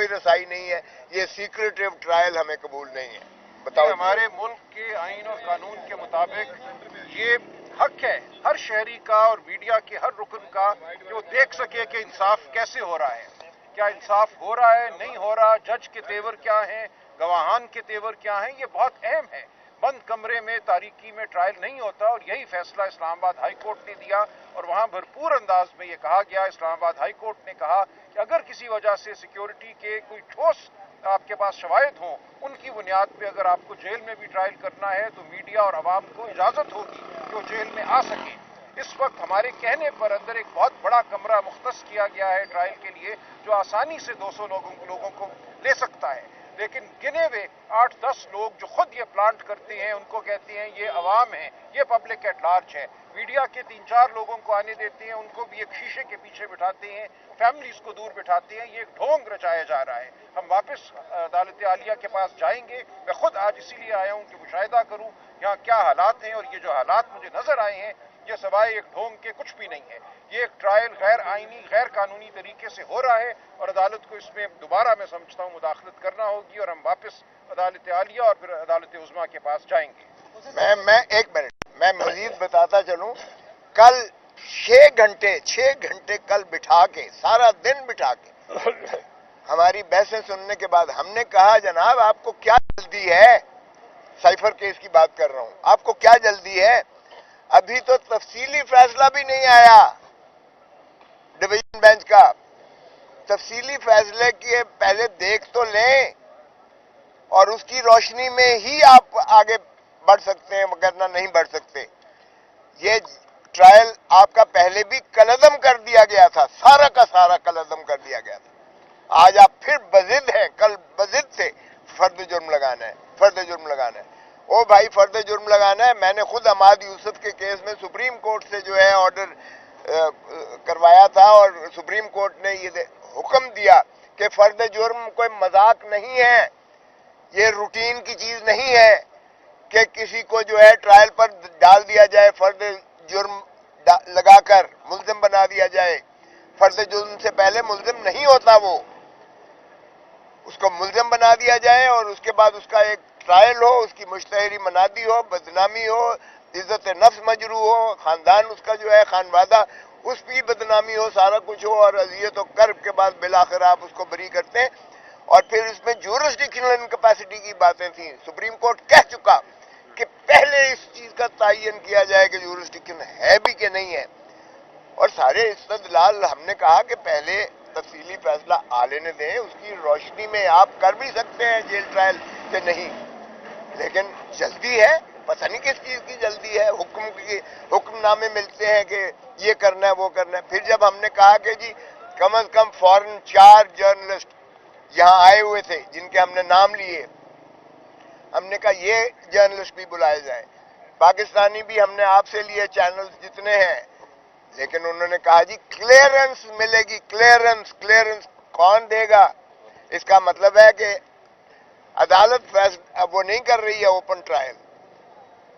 کوئی رسائی نہیں ہے. یہ سیکریٹو ٹرائل ہمیں قبول نہیں ہے. بتاؤ. ہمارے ملک کے آئین اور قانون کے مطابق یہ حق ہے ہر شہری کا اور میڈیا کے ہر رکن کا کہ وہ دیکھ سکے کہ انصاف کیسے ہو رہا ہے. کیا انصاف ہو رہا ہے, نہیں ہو رہا, جج کے تیور کیا ہیں, گواہان کے تیور کیا ہیں. یہ بہت اہم ہے. بند کمرے میں تاریکی میں ٹرائل نہیں ہوتا, اور یہی فیصلہ اسلام آباد ہائی کورٹ نے دیا, اور وہاں بھرپور انداز میں یہ کہا گیا. اسلام آباد ہائی کورٹ نے کہا کہ اگر کسی وجہ سے سیکیورٹی کے کوئی ٹھوس آپ کے پاس شواہد ہوں, ان کی بنیاد پہ اگر آپ کو جیل میں بھی ٹرائل کرنا ہے تو میڈیا اور عوام کو اجازت ہوگی کہ وہ جیل میں آ سکیں. اس وقت ہمارے کہنے پر اندر ایک بہت بڑا کمرہ مختص کیا گیا ہے ٹرائل کے لیے, جو آسانی سے 200 لوگوں کو لے سکتا ہے. لیکن گنے ہوئے 8-10 لوگ جو خود یہ پلانٹ کرتے ہیں, ان کو کہتے ہیں یہ عوام ہیں, یہ پبلک ایٹ لارج ہے. میڈیا کے 3-4 لوگوں کو آنے دیتے ہیں, ان کو بھی ایک شیشے کے پیچھے بٹھاتے ہیں, فیملیز کو دور بٹھاتے ہیں. یہ ایک ڈھونگ رچایا جا رہا ہے. ہم واپس عدالت عالیہ کے پاس جائیں گے. میں خود آج اسی لیے آیا ہوں کہ مشاہدہ کروں یہاں کیا حالات ہیں, اور یہ جو حالات مجھے نظر آئے ہیں یہ سوائے ایک ڈھونگ کے کچھ بھی نہیں ہے. یہ ایک ٹرائل غیر آئینی غیر قانونی طریقے سے ہو رہا ہے, اور عدالت کو اس میں دوبارہ میں سمجھتا ہوں مداخلت کرنا ہوگی, اور ہم واپس عدالت عالیہ اور پھر عدالت عظمیٰ کے پاس جائیں گے. میں ایک منٹ میں مزید بتاتا چلوں. کل 6 گھنٹے کل بٹھا کے, سارا دن بٹھا کے ہماری بحثیں سننے کے بعد ہم نے کہا جناب آپ کو کیا جلدی ہے, سائفر کیس کی بات کر رہا ہوں, آپ کو کیا جلدی ہے؟ ابھی تو تفصیلی فیصلہ بھی نہیں آیا ڈویژن بینچ کا. تفصیلی فیصلے کے پہلے دیکھ تو لیں, اور اس کی روشنی میں ہی آپ آگے بڑھ سکتے ہیں, وغیرہ نہیں بڑھ سکتے. یہ ٹرائل آپ کا پہلے بھی کلعدم کر دیا گیا تھا, سارا کا سارا کلعدم کر دیا گیا تھا. آج آپ پھر بضد ہیں, کل بضد سے فرد جرم لگانا ہے. او بھائی, فرد جرم لگانا ہے. میں نے خود عماد یوسف کے کیس میں سپریم کورٹ سے جو ہے آرڈر کروایا تھا, اور سپریم کورٹ نے یہ حکم دیا کہ فرد جرم کوئی مذاق نہیں ہے, یہ روٹین کی چیز نہیں ہے کہ کسی کو جو ہے ٹرائل پر ڈال دیا جائے, فرد جرم لگا کر ملزم بنا دیا جائے. فرد جرم سے پہلے ملزم نہیں ہوتا, وہ اس کو ملزم بنا دیا جائے, اور اس کے بعد اس کا ایک ٹرائل ہو, اس کی مشتہری منادی ہو, بدنامی ہو, عزت نفس مجروح ہو, خاندان اس کا جو ہے خانوادہ اس کی بدنامی ہو, سارا کچھ ہو, اور اذیت و کرب کے بعد بالآخر آپ اس کو بری کرتے ہیں. اور پھر اس میں جورسڈکشنل انکیپیسٹی کی باتیں تھیں. سپریم کورٹ کہہ چکا کہ پہلے اس چیز کا تعین کیا جائے کہ جورسڈکشن ہے بھی کہ نہیں ہے, اور سارے استدلال ہم نے کہا کہ پہلے تفصیلی فیصلہ آ لینے دیں, اس کی روشنی میں آپ کر بھی سکتے ہیں جیل ٹرائل کہ نہیں. لیکن جلدی ہے, پتہ نہیں کس چیز کی جلدی ہے. حکم نامے ملتے ہیں کہ یہ کرنا ہے وہ کرنا ہے. پھر جب ہم نے کہا کہ جی کم از کم فورن 4 جرنلسٹ یہاں آئے ہوئے تھے جن کے ہم نے نام لیے, ہم نے کہا یہ جرنلسٹ بھی بلائے جائیں. پاکستانی بھی ہم نے آپ سے لیے, چینل جتنے ہیں, لیکن انہوں نے کہا جی کلیئرنس ملے گی. کلیئرنس کون دے گا؟ اس کا مطلب ہے کہ عدالت اب وہ نہیں کر رہی ہے اوپن ٹرائل,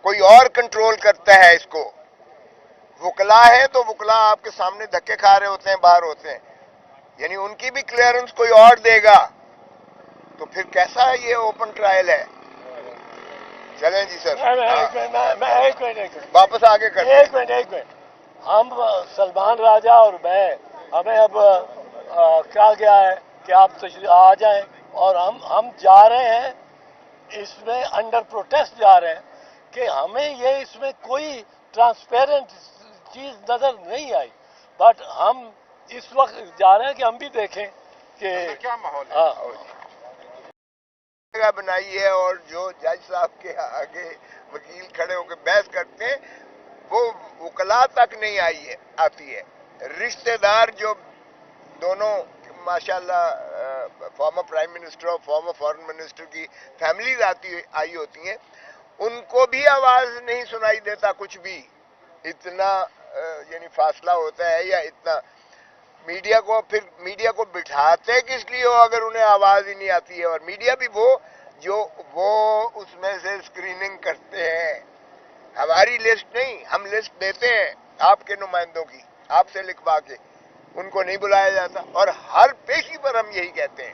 کوئی اور کنٹرول کرتا ہے اس کو. وکلا ہے تو وکلا آپ کے سامنے دھکے کھا رہے ہوتے ہیں, باہر ہوتے ہیں, یعنی ان کی بھی کلیئرنس کوئی اور دے گا, تو پھر کیسا یہ اوپن ٹرائل ہے؟ چلیں جی سر, واپس آگے کریں. ایک منٹ ہم سلمان راجہ اور میں, ہمیں اب کہا گیا ہے کہ آپ تشریف آ جائیں, اور ہم جا رہے ہیں اس میں انڈر پروٹیسٹ جا رہے ہیں کہ ہمیں یہ اس میں کوئی ٹرانسپیرنٹ چیز نظر نہیں آئی. بٹ ہم اس وقت جا رہے ہیں کہ ہم بھی دیکھیں کہ کیا ماحول ہے. جگہ بنائی ہے, اور جو جج صاحب کے آگے وکیل کھڑے ہو کے بحث کرتے ہیں وہ وکلا تک نہیں آتی ہے. رشتہ دار جو دونوں ماشاءاللہ فارمر پرائم منسٹر اور فارمر فارن منسٹر کی فیملیز آئی ہوتی ہیں, ان کو بھی آواز نہیں سنائی دیتا کچھ بھی. اتنا یعنی فاصلہ ہوتا ہے, یا اتنا میڈیا کو بٹھاتے کس لیے ہو اگر انہیں آواز ہی نہیں آتی ہے. اور میڈیا بھی وہ اس میں سے اسکریننگ کرتے ہیں, ہماری لسٹ نہیں, ہم لسٹ دیتے ہیں آپ کے نمائندوں کی, آپ سے لکھوا کے, ان کو نہیں بلایا جاتا. اور ہر پیشی پر ہم یہی کہتے ہیں,